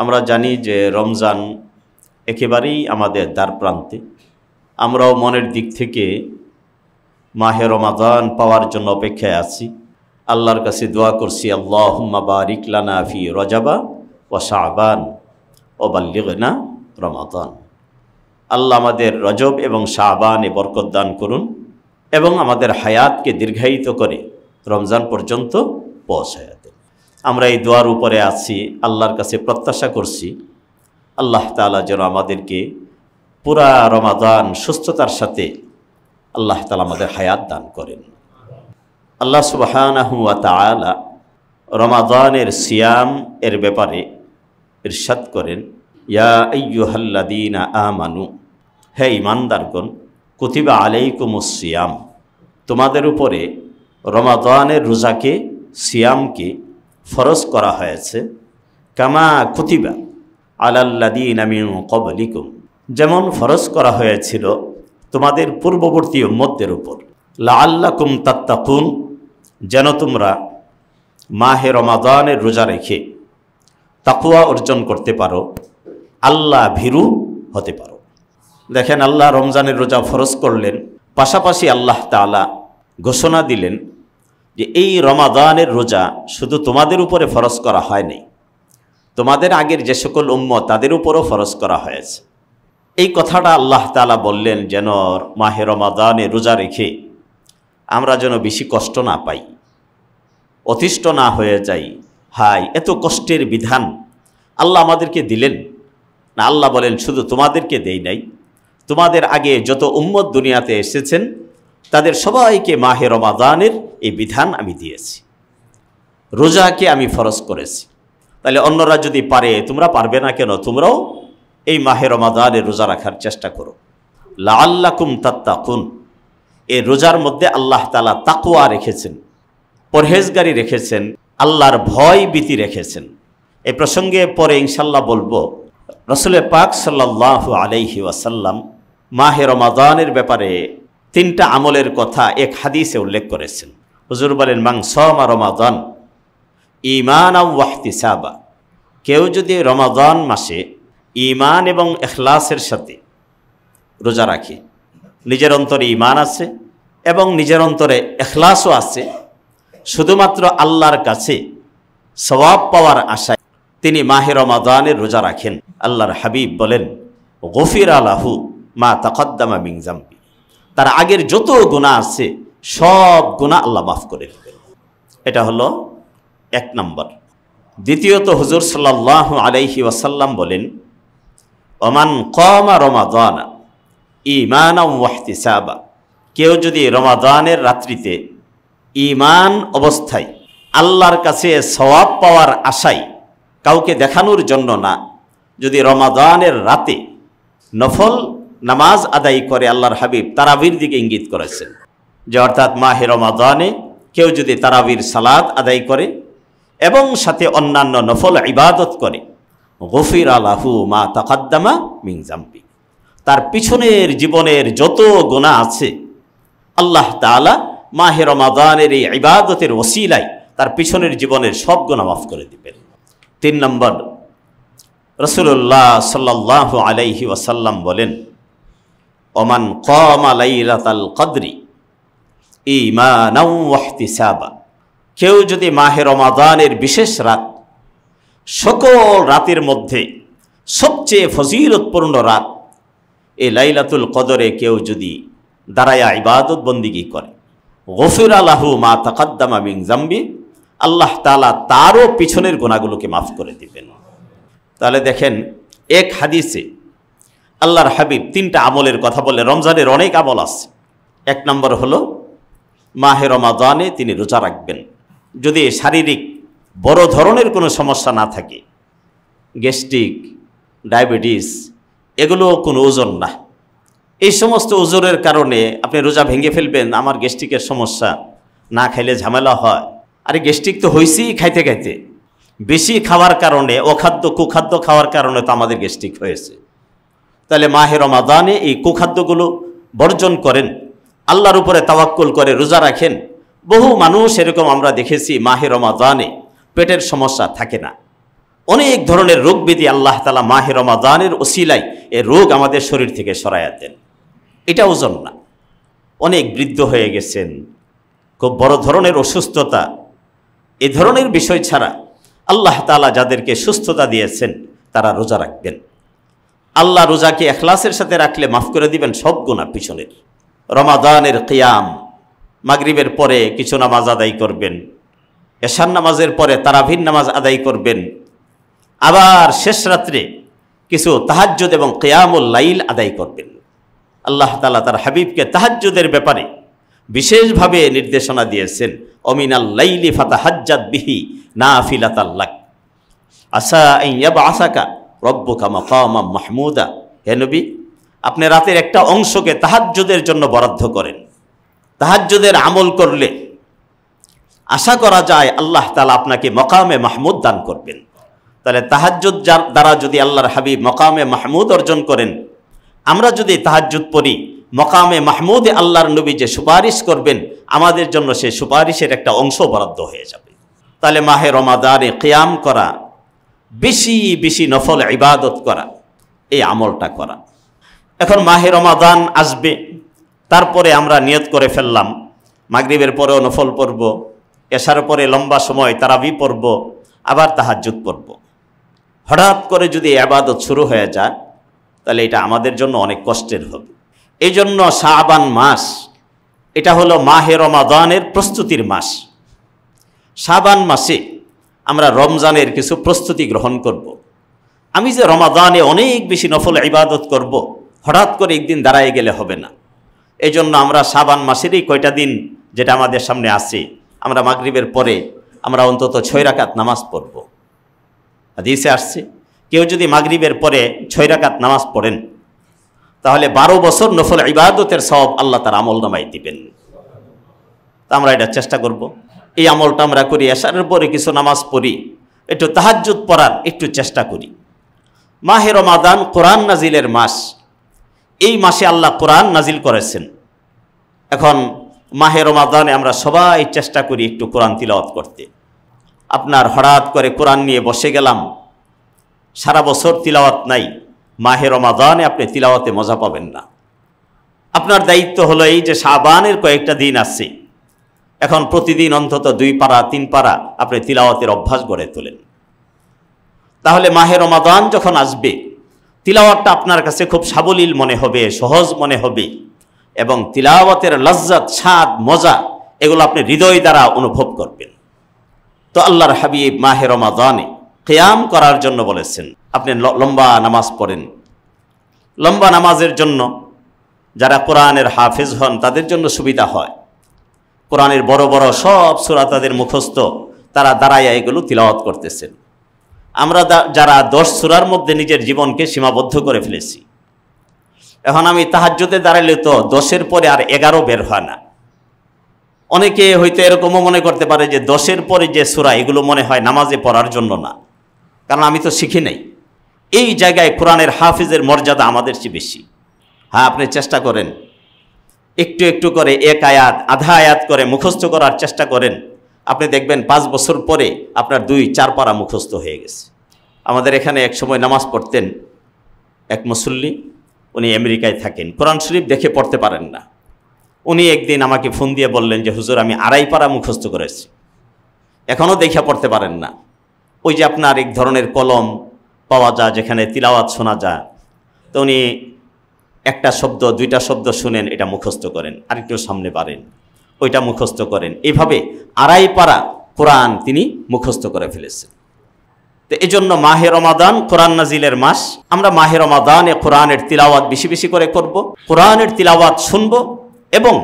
আমরা জানি যে রমজান একেবারেই আমাদের দ্বার প্রান্তে। আমরাও মনের দিক থেকে মাহে রমাদান পাওয়ার জন্য অপেক্ষায় আছি। আল্লাহর কাছে দোয়া করছি, আল্লাহুম্মা বারিক লানা ফি রজাবা ওয়া শাবান ওয়া বাল্লিগনা রমাদান। আল্লাহ আমাদের রজব এবং শাবানে বরকত দান করুন এবং আমাদের হায়াতকে দীর্ঘায়িত করে রমজান পর্যন্ত পৌঁছায় দেন। আমরা এই দোয়ার উপরে আছি, আল্লাহর কাছে প্রত্যাশা করছি আল্লাহ তাআলা যেন আমাদেরকে পুরা রমাদান সুস্থতার সাথে আল্লাহ তাআলা আমাদের হায়াত দান করেন। আল্লাহ সুবহানাহু ওয়া তাআলা রমাদানের সিয়াম এর ব্যাপারে ইরশাদ করেন, ইয়া আইয়ুহাল্লাযীনা আমানু, হে ঈমানদারগণ, কুতিবা আলাইকুমুস সিয়াম, তোমাদের উপরে রমাদানের রোজাকে সিয়ামকে ফরজ করা হয়েছে, কামা কুতিবা আলাল্লাযীনা মিন ক্বাবলিকুম, যেমন ফরজ করা হয়েছিল তোমাদের পূর্ববর্তী উম্মতদের উপর, লাআল্লাকুম তাত্তাকুন, যেন তোমরা মাহে রমাদানের রোজা রেখে তাকওয়া অর্জন করতে পারো, আল্লাহ ভীরু হতে পারো। দেখেন, আল্লাহ রমজানের রোজা ফরজ করলেন, পাশাপাশি আল্লাহ তাআলা ঘোষণা দিলেন যে এই রমাদানের রোজা শুধু তোমাদের উপরে ফরজ করা হয়নি, তোমাদের আগের যে সকল উম্মত তাদের উপরও ফরজ করা হয়েছে। এই কথাটা আল্লাহ তাআলা বললেন যেন মাহে রমাদানে রোজা রেখে আমরা যেন বেশি কষ্ট না পাই, অতিষ্ঠ না হয়ে যাই। হাই, এত কষ্টের বিধান আল্লাহ আমাদেরকে দিলেন না। আল্লাহ বলেন, শুধু তোমাদেরকে দেই নাই, তোমাদের আগে যত উম্মত দুনিয়াতে এসেছেন তাদের সবাইকে মাহে রমাদানের এই বিধান আমি দিয়েছি, রোজাকে আমি ফরজ করেছি। তাহলে অন্যরা যদি পারে, তোমরা পারবে না কেন? তোমরাও এই মাহে রমাদানের রোজা রাখার চেষ্টা করো। লাআল্লাকুম তাত্তাকুন, এই রোজার মধ্যে আল্লাহ তাআলা তাকওয়া রেখেছেন, পরহেজগারি রেখেছেন, আল্লাহর ভয় ভীতি রেখেছেন। এই প্রসঙ্গে পরে ইনশাল্লাহ বলবো। রাসূল পাক সাল্লাল্লাহু আলাইহি ওয়াসাল্লাম মাহে রমাদানের ব্যাপারে 3টা আমলের কথা এক হাদিসে উল্লেখ করেছেন। হুজুর বলেন, মান সামা রমাদান ঈমানাও ওয়া ইহতিসাবা, কেউ যদি রমাদান মাসে ঈমান এবং ইখলাসের সাথে রোজা রাখে, নিজের অন্তরে ঈমান আছে এবং নিজের অন্তরে ইখলাসও আছে, শুধুমাত্র আল্লাহর কাছে সওয়াব পাওয়ার আশায় তিনি মাহে রমাদানের রোজা রাখেন, আল্লাহর হাবিব বলেন, গফিরা লাহু মা তাকদ্দামা মিন যামবি, তার আগের যত গুনাহ আছে সব গুনাহ আল্লাহ মাফ করে দেবেন। এটা হলো 1 নম্বর। দ্বিতীয়ত হুজুর সাল্লাল্লাহু আলাইহি ওয়াসাল্লাম বলেন, ওমান কামা রমাদানা ঈমানাও ওয়া ইহতিসাবা, কেউ যদি রমাদানের রাত্রিতে ঈমান অবস্থায় আল্লাহর কাছে সওয়াব পাওয়ার আশায়, কাউকে দেখানোর জন্য না, যদি রমাদানের রাতে নফল নামাজ আদায় করে, আল্লাহর হাবিব তারাবির দিকে ইঙ্গিত করেছেন যে অর্থাৎ মাহে রমাদানে কেউ যদি তারাবির সালাত আদায় করে এবং সাথে অন্যান্য নফল ইবাদত করে, গফিরা লাহু মা তাকদ্দামা মিন যামবি, তার পিছনের জীবনের যত গুনাহ আছে আল্লাহ তাআলা মাহে রমাদানের এই ইবাদতের ওসিলায় তার পিছনের জীবনের সব গুনাহ মাফ করে দিবেন। 3 নম্বর, রাসূলুল্লাহ সাল্লাল্লাহু আলাইহি ওয়াসাল্লাম বলেন, ওমান কামা লাইলাতাল কদরি ঈমানাও ওয়া ইহতিসাবা, কেউ যদি মাহে রমাদানের বিশেষ রাত, সকল রাতের মধ্যে সবচেয়ে ফজিলতপূর্ণ রাত এই লাইলাতুল কদরে কেউ যদি দাঁড়ায়া ইবাদত বন্দিগি করে, গফিরা লাহু মা তাকদ্দামা মিন যামবি, আল্লাহ তাআলা তারও পিছনের গুনাহগুলোকে মাফ করে দিবেন। তাহলে দেখেন, এক হাদিসে আল্লাহর হাবিব 3টা আমলের কথা বলে। রমজানের অনেক আমল আছে। 1 নম্বর হলো মাহে রমাদানে তিনি রোজা রাখবেন। যদি শারীরিক বড় ধরনের কোনো সমস্যা না থাকে, গ্যাস্ট্রিক, ডায়াবেটিস, এগুলো কোনো ওজন না। এই সমস্ত ওজনের কারণে আপনি রোজা ভেঙে ফেলবেন, আমার গ্যাস্ট্রিকের সমস্যা, না খাইলে ঝামেলা হয়। আরে গ্যাস্ট্রিক তো হয়েছেই খাইতে খাইতে, বেশি খাওয়ার কারণে, অখাদ্য কুখাদ্য খাওয়ার কারণে তো আমাদের গ্যাস্ট্রিক হয়েছে। তাহলে মাহে রমাদানে এই কুখাদ্যগুলো বর্জন করেন, আল্লাহর উপরে তাওয়াক্কুল করে রোজা রাখেন। বহু মানুষ এরকম আমরা দেখেছি মাহে রমাদানে পেটের সমস্যা থাকে না, অনেক ধরনের রোগ ব্যাধি আল্লাহ তাআলা মাহে রমাদানের ওসিলায় এই রোগ আমাদের শরীর থেকে সরাইয়া দেন। এটা ওজন না। অনেক বৃদ্ধ হয়ে গেছেন, খুব বড় ধরনের অসুস্থতা, এ ধরনের বিষয় ছাড়া আল্লাহ তাআলা যাদেরকে সুস্থতা দিয়েছেন তারা রোজা রাখবেন। আল্লাহ রোজাকে ইখলাসের সাথে রাখলে মাফ করে দিবেন সব গুনাহ পিছনের। রমাদানের কিয়াম, মাগরিবের পরে কিছু নামাজ আদায় করবেন, এশার নামাজের পরে তারাবির নামাজ আদায় করবেন, আবার শেষ রাত্রে কিছু তাহাজ্জুদ এবং কিয়ামুল লাইল আদায় করবেন। আল্লাহ তাআলা তার হাবিবকে তাহাজ্জুদের ব্যাপারে বিশেষভাবে নির্দেশনা দিয়েছেন, অমিনাল লাইলি ফাতাহাজ্জাদ বিহি নাফিলাতাল লাক আসা আন ইয়াবআসাকা রব্বুকা মাকামাম মাহমুদা। হে নবী, আপনি রাতের একটা অংশকে তাহাজ্জুদের জন্য বরাদ্দ করেন। তাহাজ্জুদের আমল করলে আশা করা যায় আল্লাহ তাআলা আপনাকে মকামে মাহমুদ দান করবেন। তাহলে তাহাজ্জুদ দ্বারা যদি আল্লাহর হাবিব মকামে মাহমুদ অর্জন করেন, আমরা যদি তাহাজ্জুদ পড়ি, মকামে মাহমুদে আল্লাহর নবী যে সুপারিশ করবেন আমাদের জন্য সেই সুপারিশের একটা অংশ বরাদ্দ হয়ে যাবে। তাহলে মাহে রমাদানে কিয়াম করা, বেশি বেশি নফল ইবাদত করা, এই আমলটা করা। এখন মাহে রমাদান আসবে, তারপরে আমরা নিয়ত করে ফেললাম মাগরিবের পরেও নফল পড়ব, এশার পরে লম্বা সময় তারাবি পড়ব, আবার তাহাজ্জুদ পড়ব। হঠাৎ করে যদি ইবাদত শুরু হয়ে যায় তাহলে এটা আমাদের জন্য অনেক কষ্টের হবে। এই জন্য শাবান মাস, এটা হলো মাহে রমাদানের প্রস্তুতির মাস। শাবান মাসে আমরা রমজানের কিছু প্রস্তুতি গ্রহণ করব। আমি যে রমাদানে অনেক বেশি নফল ইবাদত করব, হঠাৎ করে একদিন দাঁড়ায় গেলে হবে না। এই জন্য আমরা শাবান মাসেরই কয়টা দিন যেটা আমাদের সামনে আছে, আমরা মাগরিবের পরে আমরা অন্তত 6 রাকাত নামাজ পড়ব। হাদিসে আসছে, কেউ যদি মাগরিবের পরে 6 রাকাত নামাজ পড়েন তাহলে 12 বছর নফল ইবাদতের সওয়াব আল্লাহ তার আমল নামায় দিবেন। তা আমরা এটা চেষ্টা করব, এই আমলটা আমরা করি। এশারের পরে কিছু নামাজ পড়ি, একটু তাহাজ্জুদ পড়ার একটু চেষ্টা করি। মাহে রমাদান কোরআন নাজিলের মাস, এই মাসে আল্লাহ কোরআন নাজিল করেছেন। এখন মাহে রমাদানে আমরা সবাই চেষ্টা করি একটু কোরআন তিলাওয়াত করতে। আপনার হঠাৎ করে কোরআন নিয়ে বসে গেলাম, সারা বছর তিলাওয়াত নাই, মাহে রমাদানে আপনি তিলাওয়াতে মজা পাবেন না। আপনার দায়িত্ব হলো এই যে শাবানের কয়েকটা দিন আছে, এখন প্রতিদিন অন্তত 2 পারা 3 পারা আপনি তিলাওয়াতের অভ্যাস গড়ে তোলেন। তাহলে মাহে রমাদান যখন আসবে তিলাওয়াতটা আপনার কাছে খুব সাবলীল মনে হবে, সহজ মনে হবে, এবং তিলাওয়াতের লজ্জত, স্বাদ, মজা এগুলো আপনি হৃদয় দ্বারা অনুভব করবেন। তো আল্লাহর হাবিব মাহে রমাদানে কিয়াম করার জন্য বলেছেন, আপনি লম্বা নামাজ পড়েন। লম্বা নামাজের জন্য যারা কোরআনের হাফেজ হন তাদের জন্য সুবিধা হয়। কোরআনের বড় বড় সব সূরা তাদের মুখস্থ, তারা দাঁড়াইয়া এগুলো তিলাওয়াত করতেছেন। আমরা যারা 10 সূরার মধ্যে নিজের জীবনকে সীমাবদ্ধ করে ফেলেছি, এখন আমি তাহাজ্জুদে দাঁড়াইলে তো 10-এর পরে আর 11 বের হয় না। অনেকে হয়তো এরকমও মনে করতে পারে যে 10-এর পরে যে সূরা এগুলো মনে হয় নামাজে পড়ার জন্য না, কারণ আমি তো শিখি নাই। এই জায়গায় কোরআনের হাফিজের মর্যাদা আমাদের চেয়ে বেশি। হ্যাঁ, আপনি চেষ্টা করেন, একটু একটু করে 1 আয়াত, আধা আয়াত করে মুখস্থ করার চেষ্টা করেন। আপনি দেখবেন 5 বছর পরে আপনার 2-4 পারা মুখস্থ হয়ে গেছে। আমাদের এখানে এক সময় নামাজ পড়তেন এক মুসল্লি, উনি আমেরিকায় থাকেন, কোরআন শরীফ দেখে পড়তে পারেন না। উনি একদিন আমাকে ফোন দিয়ে বললেন যে হুজুর, আমি 2.5 পারা মুখস্থ করেছি, এখনও দেখে পড়তে পারেন না। ওই যে আপনার এক ধরনের কলম পাওয়া যায় যেখানে তিলাওয়াত শোনা যায়, তো উনি একটা শব্দ 2টা শব্দ শুনেন, এটা মুখস্থ করেন, আরেকটু সামনে পারেন, ওইটা মুখস্থ করেন। এইভাবে 2.5 পারা কোরআন তিনি মুখস্থ করে ফেলেছেন। তো এই জন্য মাহে রমাদান কোরআন নাজিলের মাস। আমরা মাহে রমাদানে কোরআনের তিলাওয়াত বেশি বেশি করে করব, কোরআনের তিলাওয়াত শুনব, এবং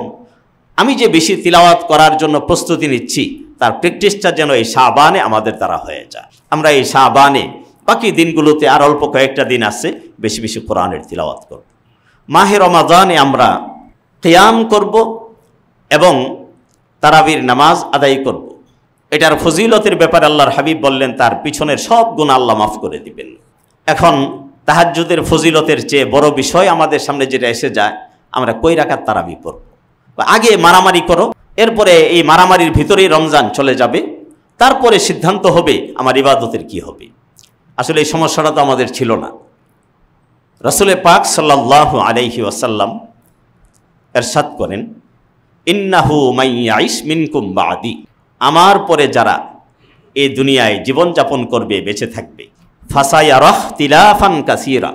আমি যে বেশি তিলাওয়াত করার জন্য প্রস্তুতি নিচ্ছি তার প্র্যাকটিসটা যেন এই শাবানে আমাদের দ্বারা হয়ে যায়। আমরা এই শাবানে, বাকি দিনগুলোতে আর অল্প কয়েকটা দিন আছে, বেশি বেশি কোরআনের তিলাওয়াত করব। মাহে রমাদানে আমরা কিয়াম করব এবং তারাবির নামাজ আদায় করব। এটার ফজিলতের ব্যাপারে আল্লাহর হাবিব বললেন তার পিছনের সব গুনাহ আল্লাহ মাফ করে দিবেন। এখন তাহাজ্জুদের ফজিলতের চেয়ে বড় বিষয় আমাদের সামনে যেটা এসে যায়, আমরা কয় রাকাত তারাবি পড়ব। আগে মারামারি করো, এরপরে এই মারামারির ভিতরেই রমজান চলে যাবে, তারপরে সিদ্ধান্ত হবে আমার ইবাদতের কি হবে। আসলে এই সমস্যাটা তো আমাদের ছিল না। রাসূল পাক সাল্লাল্লাহু আলাইহি ওয়াসাল্লাম ইরশাদ করেন, ইন্নাহু মান ইয়াইশ মিনকুম বাদি, আমার পরে যারা এই দুনিয়ায় জীবনযাপন করবে, বেঁচে থাকবে, ফাসায়ারা ইখতিলাফান কাসীরা,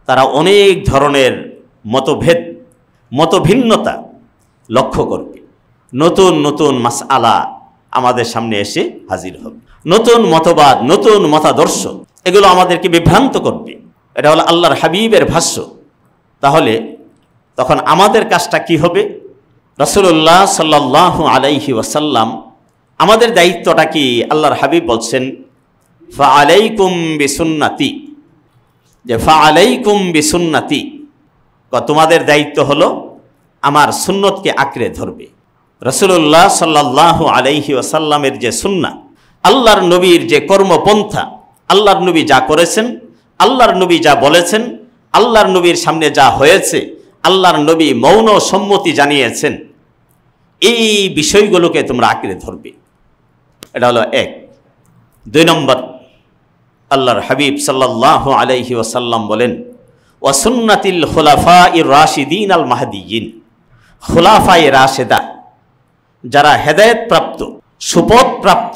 তারা অনেক ধরনের মতভেদ, মতভিন্নতা লক্ষ্য করবে। নতুন নতুন মাসআলা আমাদের সামনে এসে হাজির হবে, নতুন মতবাদ, নতুন মতাদর্শ, এগুলো আমাদেরকে বিভ্রান্ত করবে। এটা হলো আল্লাহর হাবিবের ভাষ্য। তাহলে তখন আমাদের কাজটা কি হবে? রাসূলুল্লাহ সাল্লাল্লাহু আলাইহি ওয়াসাল্লাম আমাদের দায়িত্বটা কি? আল্লাহর হাবিব বলছেন, ফাআলাইকুম বিসুন্নতি, যে ফাআলাইকুম বিসুন্নতি, তোমাদের দায়িত্ব হলো আমার সুন্নতকে আঁকড়ে ধরবে। রাসূলুল্লাহ সাল্লাল্লাহু আলাইহি ওয়াসাল্লামের যে সুন্নাহ, আল্লাহর নবীর যে কর্মপন্থা, আল্লাহর নবী যা করেছেন, আল্লাহর নবী যা বলেছেন, আল্লাহর নবীর সামনে যা হয়েছে, আল্লাহর নবী মৌন সম্মতি জানিয়েছেন, এই বিষয়গুলোকে তোমরা আঁকড়ে ধরবে। এটা হলো এক। 2 নম্বর, আল্লাহর হাবিব সাল্লাল্লাহু আলাইহি ওয়াসাল্লাম বলেন, ওয়া সুন্নাতিল খুলাফাইর রাশিদিন আল মাহদিয়িন, খুলাফায়ে রাশেদা, যারা হেদায়েত প্রাপ্ত, সুপথ প্রাপ্ত,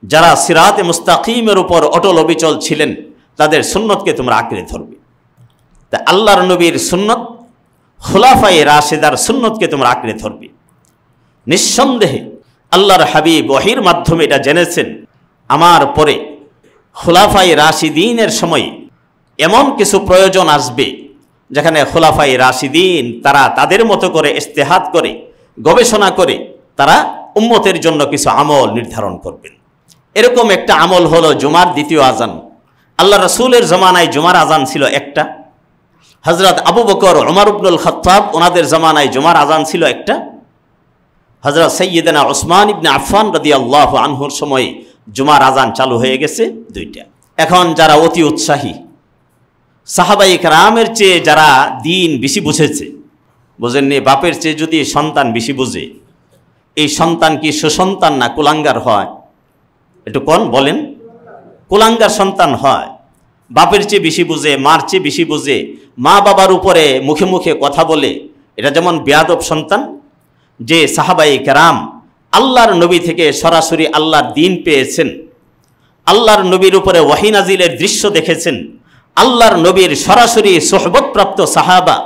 যারা সিরাতে মুস্তাকিমের উপর অটল অবিচল ছিলেন, তাদের সুন্নতকে তোমরা আঁকড়ে ধরবে। তা আল্লাহর নবীর সুন্নত, খুলাফায়ে রাশেদার সুন্নতকে তোমরা আঁকড়ে ধরবে। নিঃসন্দেহে আল্লাহর হাবিব ওহীর মাধ্যমে এটা জেনেছেন, আমার পরে খুলাফায়ে রাশিদিনের সময়ে এমন কিছু প্রয়োজন আসবে যেখানে খুলাফায়ে রাশিদিন তারা তাদের মতো করে ইজতিহাদ করে, গবেষণা করে তারা উম্মতের জন্য কিছু আমল নির্ধারণ করবেন। এরকম একটা আমল হলো জুমার দ্বিতীয় আজান। আল্লাহ রাসূলের জামানায় জুমার আজান ছিল একটা, হযরত আবু বকর, ওমর ইবনুল খাত্তাব ওনাদের জামানায় জুমার আজান ছিল একটা, হযরত সাইয়্যিদানা উসমান ইবনে আফফান রাদিয়াল্লাহু আনহুর সময়ে জুমার আজান চালু হয়ে গেছে 2টা। এখন যারা অতি উৎসাহী, সাহাবায়ে কেরামের চেয়ে যারা দিন বেশি বুঝেছে, বোঝেননি, বাপের চেয়ে যদি সন্তান বেশি বুঝে, এই সন্তান কি সুসন্তান না কুলাঙ্গার হয়? একটু কোন বলেন? কুলাঙ্গার সন্তান হয়। বাপের চেয়ে বেশি বুঝে, মার চেয়ে বেশি বুঝে, মা বাবার উপরে মুখে মুখে কথা বলে, এটা যেমন বেয়াদব সন্তান। যে সাহাবায়ে কেরাম আল্লাহর নবী থেকে সরাসরি আল্লাহর দ্বীন পেয়েছেন, আল্লাহর নবীর উপরে ওয়াহী নাজিলের দৃশ্য দেখেছেন, আল্লাহর নবীর সরাসরি সোহবতপ্রাপ্ত সাহাবা,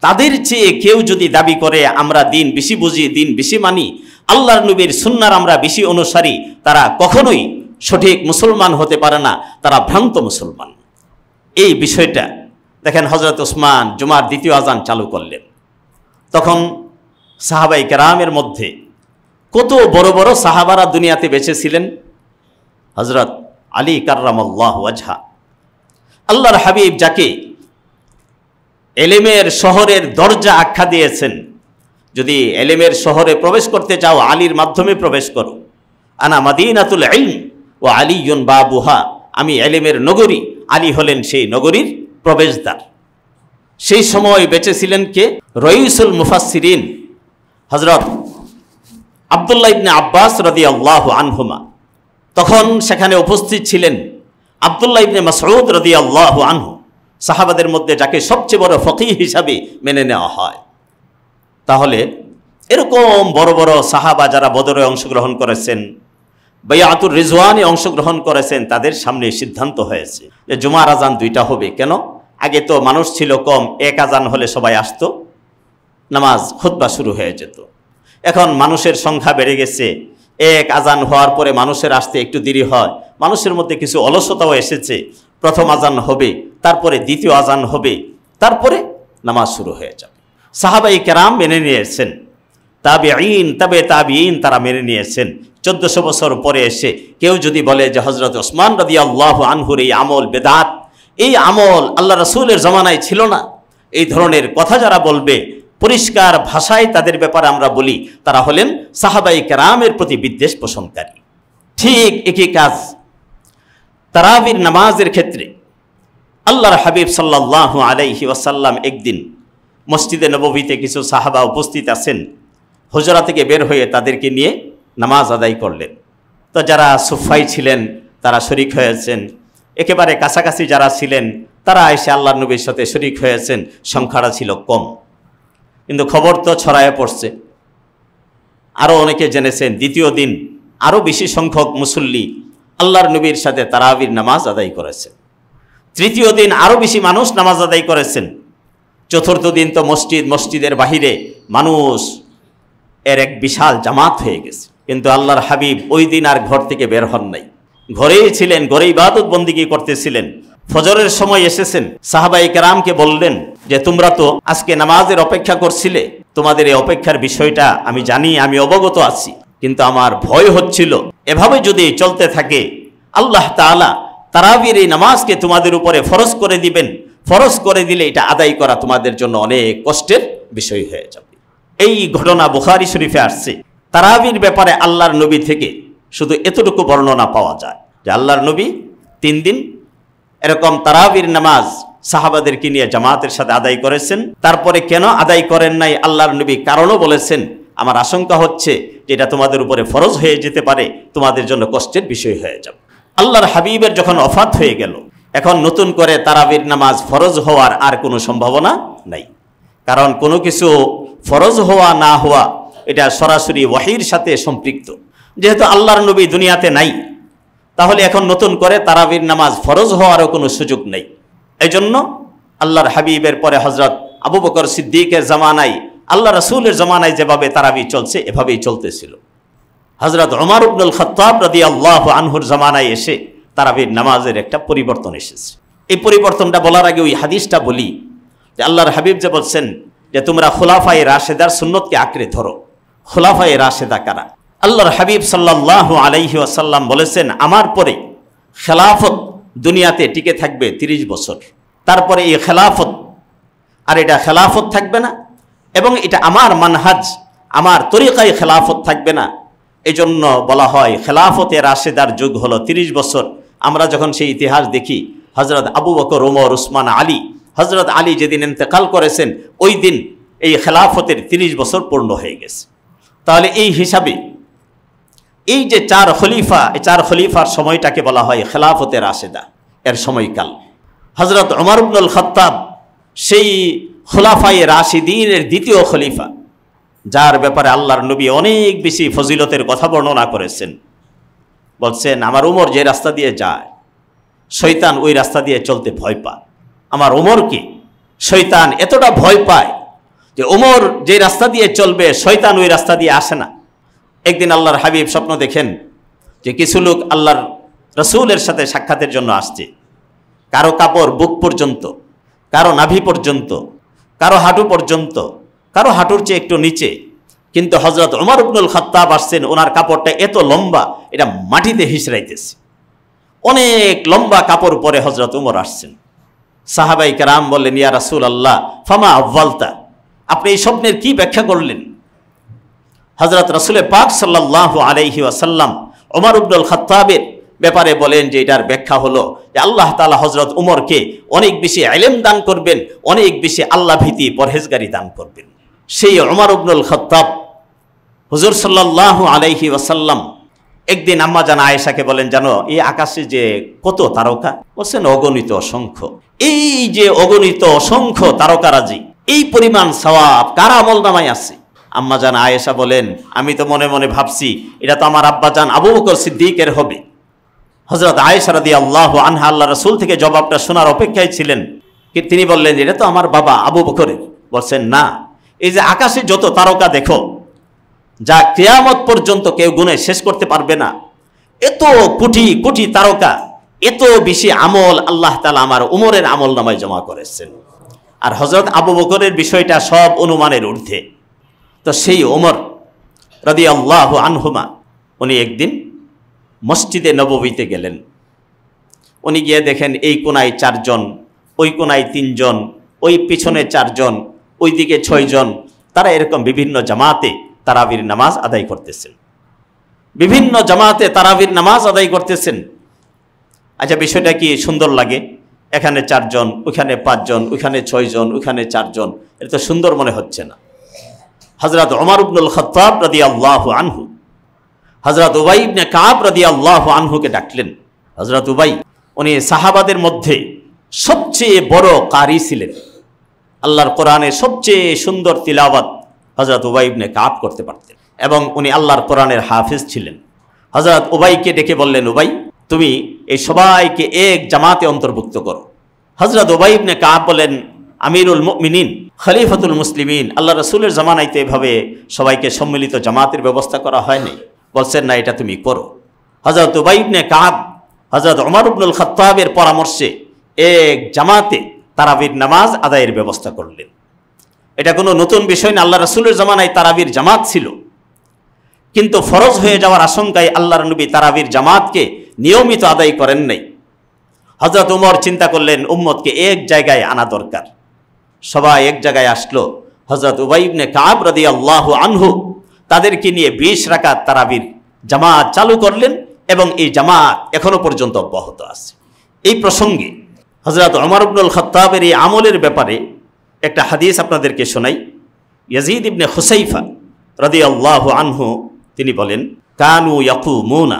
তাদের চেয়ে কেউ যদি দাবি করে আমরা দিন বেশি বুঝি, দিন বেশি মানি, আল্লাহর নবীর সুন্নাহর আমরা বেশি অনুসারী, তারা কখনোই সঠিক মুসলমান হতে পারে না, তারা ভ্রান্ত মুসলমান। এই বিষয়টা দেখেন, হযরত উসমান জুমার দ্বিতীয় আজান চালু করলেন, তখন সাহাবায়ে কেরামের মধ্যে কত বড় বড় সাহাবারা দুনিয়াতে বেঁচে ছিলেন। হযরত আলী কাররামাল্লাহু ওয়াজহা, আল্লাহর হাবিব যাকে এলেমের শহরের দরজা আখ্যা দিয়েছেন, যদি এলেমের শহরে প্রবেশ করতে চাও আলীর মাধ্যমে প্রবেশ করো। আনা মাদিনাতুল ইলম ওয়া আলীয়ুন বাবুহা, আমি এলেমের নগরী, আলী হলেন সেই নগরীর প্রবেশদ্বার। সেই সময় বেঁচে ছিলেন কে? রইসুল মুফাসসিরিন হযরত আব্দুল্লাহ ইবনে আব্বাস রাদিয়াল্লাহু আনহুমা। তখন সেখানে উপস্থিত ছিলেন আব্দুল্লাহ ইবনে মাসউদ রাদিয়াল্লাহু আনহু, সাহাবাদের মধ্যে যাকে সবচেয়ে বড় ফকিহ হিসাবে মেনে নেওয়া হয়। তাহলে এরকম বড় বড় সাহাবা যারা বদরে অংশগ্রহণ করেছেন, বাইআতুর রিজওয়ানে অংশগ্রহণ করেছেন, তাদের সামনে সিদ্ধান্ত হয়েছে যে জুমার আজান 2টা হবে। কেন? আগে তো মানুষ ছিল কম, এক আজান হলে সবাই আসতো, নামাজ খুতবা শুরু হয়ে যেত। এখন মানুষের সংখ্যা বেড়ে গেছে, এক আজান হওয়ার পরে মানুষের আসতে একটু দেরি হয়, মানুষের মধ্যে কিছু অলসতাও এসেছে। প্রথম আজান হবে, তারপরে দ্বিতীয় আজান হবে, তারপরে নামাজ শুরু হয়ে যাবে। সাহাবায়ে কেরাম মেনে নিয়েছেন, তাবেঈন, তাবেঈন তারা মেনে নিয়েছেন। 1400 বছর পরে এসে কেউ যদি বলে যে হযরত ওসমান রাদিয়াল্লাহু আনহুর এই আমল বেদাত, এই আমল আল্লাহ রাসূলের জামানায় ছিল না, এই ধরনের কথা যারা বলবে, পরিষ্কার ভাষায় তাদের ব্যাপারে আমরা বলি তারা হলেন সাহাবায়ে কেরামের প্রতি বিদ্বেষ পোষণকারী। ঠিক একই কাজ তারাবির নামাজের ক্ষেত্রে আল্লাহর হাবিব সাল্লাল্লাহু আলাইহি ওয়াসাল্লাম একদিন মসজিদে নববীতে কিছু সাহাবা উপস্থিত আছেন, হুজরা থেকে বের হয়ে তাদেরকে নিয়ে নামাজ আদায় করলেন। তো যারা সুফাই ছিলেন তারা শরিক হয়েছেন, একেবারে কাছাকাছি যারা ছিলেন তারা এসে আল্লাহর নবীর সাথে শরীক হয়েছেন, সংখ্যাটা ছিল কম, কিন্তু খবর তো ছড়ায় পড়ছে। আরও অনেকে জেনেছেন দ্বিতীয় দিন আরও বেশি সংখ্যক মুসল্লি আল্লাহর নবীর সাথে তারাবির নামাজ আদায় করেছেন। তৃতীয় দিন আরও বেশি মানুষ নামাজ আদায় করেছেন। চতুর্থ দিন তো মসজিদের বাহিরে মানুষ এর এক বিশাল জামাত হয়ে গেছে। কিন্তু আল্লাহর হাবিব ওই দিন আর ঘর থেকে বের হন নাই, ঘরেই ছিলেন, ঘরে ইবাদত বন্দিগি করতেছিলেন। ফজরের সময় এসেছেন, সাহাবায়ে কেরামকে বললেন যে তোমরা তো আজকে নামাজের অপেক্ষা করছিলে, তোমাদের এই অপেক্ষার বিষয়টা আমি জানি, আমি অবগত আছি, কিন্তু আমার ভয় হচ্ছিল এভাবে যদি চলতে থাকে আল্লাহ তাআলা তারাবির এই নামাজকে তোমাদের উপরে ফরজ করে দিবেন, ফরজ করে দিলে এটা আদায় করা তোমাদের জন্য অনেক কষ্টের বিষয় হয়ে যাবে। এই ঘটনা বুখারী শরীফে আসছে। তারাবির ব্যাপারে আল্লাহর নবী থেকে শুধু এতটুকু বর্ণনা পাওয়া যায় যে আল্লাহর নবী 3 দিন এরকম তারাবির নামাজ সাহাবাদেরকে নিয়ে জামাতের সাথে আদায় করেছেন। তারপরে কেন আদায় করেন নাই আল্লাহর নবী কারণও বলেছেন, আমার আশঙ্কা হচ্ছে যে এটা তোমাদের উপরে ফরজ হয়ে যেতে পারে, তোমাদের জন্য কষ্টের বিষয় হয়ে যাবে। আল্লাহর হাবিবের যখন ওফাত হয়ে গেল, এখন নতুন করে তারাবির নামাজ ফরজ হওয়ার আর কোনো সম্ভাবনা নাই। কারণ কোনো কিছু ফরজ হওয়া না হওয়া এটা সরাসরি ওয়াহির সাথে সম্পৃক্ত। যেহেতু আল্লাহর নবী দুনিয়াতে নাই, তাহলে এখন নতুন করে তারাবির নামাজ ফরজ হওয়ারও কোনো সুযোগ নেই। এই জন্য আল্লাহর হাবিবের পরে হজরত আবু বকর সিদ্দিকের জামানায়, আল্লাহ রাসূলের জামানায় যেভাবে তারাবি চলছে এভাবেই চলতেছিল। হজরত ওমর ইবনুল খাত্তাব রাদিয়াল্লাহু আনহুর জামানায় এসে তারাবির নামাজের একটা পরিবর্তন এসেছে। এই পরিবর্তনটা বলার আগে ওই হাদিসটা বলি যে আল্লাহর হাবিব যে বলছেন যে তোমরা খুলাফায়ে রাশেদার সুন্নতকে আঁকড়ে ধরো। খুলাফায়ে রাশেদা কারা? আল্লাহর হাবিব সাল্লাল্লাহু আলাইহি ওয়াসাল্লাম বলেছেন, আমার পরে খেলাফত দুনিয়াতে টিকে থাকবে 30 বছর। তারপরে এই খেলাফত আর এটা খেলাফত থাকবে না, এবং এটা আমার মানহাজ, আমার তরিকায় খেলাফত থাকবে না। এই জন্য বলা হয় খেলাফতে রাশেদার যুগ হলো 30 বছর। আমরা যখন সেই ইতিহাস দেখি, হজরত আবু বকর, ওমর, উসমান, আলী, হজরত আলী যেদিন ইন্তেকাল করেছেন ওই দিন এই খেলাফতের 30 বছর পূর্ণ হয়ে গেছে। তাহলে এই হিসাবে এই যে 4 খলিফা, এই 4 খলিফার সময়টাকে বলা হয় খেলাফতে রাশেদা, এর সময়কাল। হজরত ওমর ইবনুল খাত্তাব সেই খুলাফায়ে রাশিদিনের দ্বিতীয় খলিফা, যার ব্যাপারে আল্লাহর নবী অনেক বেশি ফজিলতের কথা বর্ণনা করেছেন। বলছেন, আমার ওমর যে রাস্তা দিয়ে যায় শয়তান ওই রাস্তা দিয়ে চলতে ভয় পায়। আমার ওমরকে শয়তান এতটা ভয় পায় যে ওমর যে রাস্তা দিয়ে চলবে শয়তান ওই রাস্তা দিয়ে আসে না। একদিন আল্লাহর হাবিব স্বপ্ন দেখেন যে কিছু লোক আল্লাহর রসুলের সাথে সাক্ষাতের জন্য আসছে। কারো কাপড় বুক পর্যন্ত, কারো নাভি পর্যন্ত, কারো হাঁটু পর্যন্ত, কারো হাঁটুর চেয়ে একটু নিচে। কিন্তু হজরত ওমর ইবনুল খাত্তাব আসছেন, ওনার কাপড়টা এত লম্বা এটা মাটিতে হিসড়াইতেছে। অনেক লম্বা কাপড় পরে হজরত ওমর আসছেন। সাহাবাই কেরাম বললেন, ইয়া রাসূলুল্লাহ ফামা আউয়ালতা, আপনি এই স্বপ্নের কি ব্যাখ্যা করলেন? হজরত রাসূল পাক সাল্লাল্লাহু আলাইহি ওয়াসাল্লাম ওমর ইবনুল খাত্তাবের ব্যাপারে বলেন যে এটার ব্যাখ্যা হলো যে আল্লাহ তাআলা হজরত ওমরকে অনেক বেশি ইলম দান করবেন, অনেক বেশি আল্লাহ ভীতি পরহেজগারি দান করবেন। সেই ওমর ইবনুল খাত্তাব হুজুর সাল্লাল্লাহু আলাইহি ওয়াসাল্লাম একদিন আম্মা জান আয়েশাকে বলেন, জানো এই আকাশে যে কত তারকা? বলছেন অগণিত অসংখ্য। এই যে অগণিত অসংখ্য তারকারাজি, এই পরিমাণ সওয়াব কার আমলনামায় আছে? আম্মা জান আয়েশা বলেন, আমি তো মনে মনে ভাবছি এটা তো আমার আব্বা জান আবু বকর সিদ্দিকের হবে। হযরত আয়েশা রাদিয়াল্লাহু আনহা আল্লাহ রাসূল থেকে জবাবটা শোনার অপেক্ষায় ছিলেন। তিনি বললেন, এটা তো আমার বাবা আবু বকরের। বলছেন, না, এই যে আকাশে যত তারকা দেখো, যা কিয়ামত পর্যন্ত কেউ গুণে শেষ করতে পারবে না, এত কোটি কোটি তারকা, এত বেশি আমল আল্লাহ তাআলা আমার উমরের আমল নামায় জমা করেছেন। আর হযরত আবু বকরের বিষয়টা সব অনুমানের ঊর্ধ্বে। তো সেই ওমর রাদিয়াল্লাহু আনহুমা উনি একদিন মসজিদে নববীতে গেলেন। উনি গিয়ে দেখেন এই কোনায় 4 জন, ওই কোনায় 3 জন, ওই পিছনে 4 জন, ওই দিকে 6 জন, তারা এরকম বিভিন্ন জামাতে তারাবির নামাজ আদায় করতেছেন। বিভিন্ন জামাতে তারাবির নামাজ আদায় করতেছেন। আচ্ছা, বিষয়টা কি সুন্দর লাগে? এখানে 4 জন, ওখানে 5 জন, ওখানে 6 জন, ওখানে 4 জন, এটা তো সুন্দর মনে হচ্ছে না। হযরত ওমর ইবনুল খাত্তাব রাদিয়াল্লাহু আনহু হযরত উবাই ইবনে কাব রাদিয়াল্লাহু আনহুকে ডাকলেন। হযরত উবাই, উনি সাহাবাদের মধ্যে সবচেয়ে বড় কারি ছিলেন। আল্লাহর কোরআনের সবচেয়ে সুন্দর তিলাওয়াত হযরত উবাই ইবনে কাব করতে পারতেন এবং উনি আল্লাহর কোরআনের হাফিজ ছিলেন। হযরত উবাইকে ডেকে বললেন, উবাই, তুমি এই সবাইকে এক জামাতে অন্তর্ভুক্ত করো। হযরত উবাই ইবনে কাব বলেন, আমিরুল মুমিনিন, খলিফাতুল মুসলিমিন, আল্লাহ রাসূলের জামানাইতে এভাবে সবাইকে সম্মিলিত জামাতের ব্যবস্থা করা হয়নি। বলছেন, না, এটা তুমি করো। হযরত উবাই ইবনে কাব হযরত ওমর ইবনুল খাত্তাবের পরামর্শে এক জামাতে তারাবির নামাজ আদায়ের ব্যবস্থা করলেন। এটা কোনো নতুন বিষয় না, আল্লাহ রাসূলের জামানায় তারাবির জামাত ছিল, কিন্তু ফরজ হয়ে যাওয়ার আশঙ্কায় আল্লাহর নবী তারাবির জামাতকে নিয়মিত আদায় করেন নাই। হযরত ওমর চিন্তা করলেন উম্মতকে এক জায়গায় আনা দরকার। সবাই এক জায়গায় আসলো। হযরত উবাই ইবনে কাব রাদিয়াল্লাহু আনহু তাদেরকে নিয়ে 20 রাকাত তারাবির জামাত চালু করলেন এবং এই জামাত এখনো পর্যন্ত অব্যাহত আছে। এই প্রসঙ্গে হযরত ওমর ইবনুল খাত্তাবের এই আমলের ব্যাপারে একটা হাদিস আপনাদেরকে শোনাই। ইয়াজিদ ইবনে হুসাইফা রাদিয়াল্লাহু আনহু তিনি বলেন, কানু ইয়াকুমুনা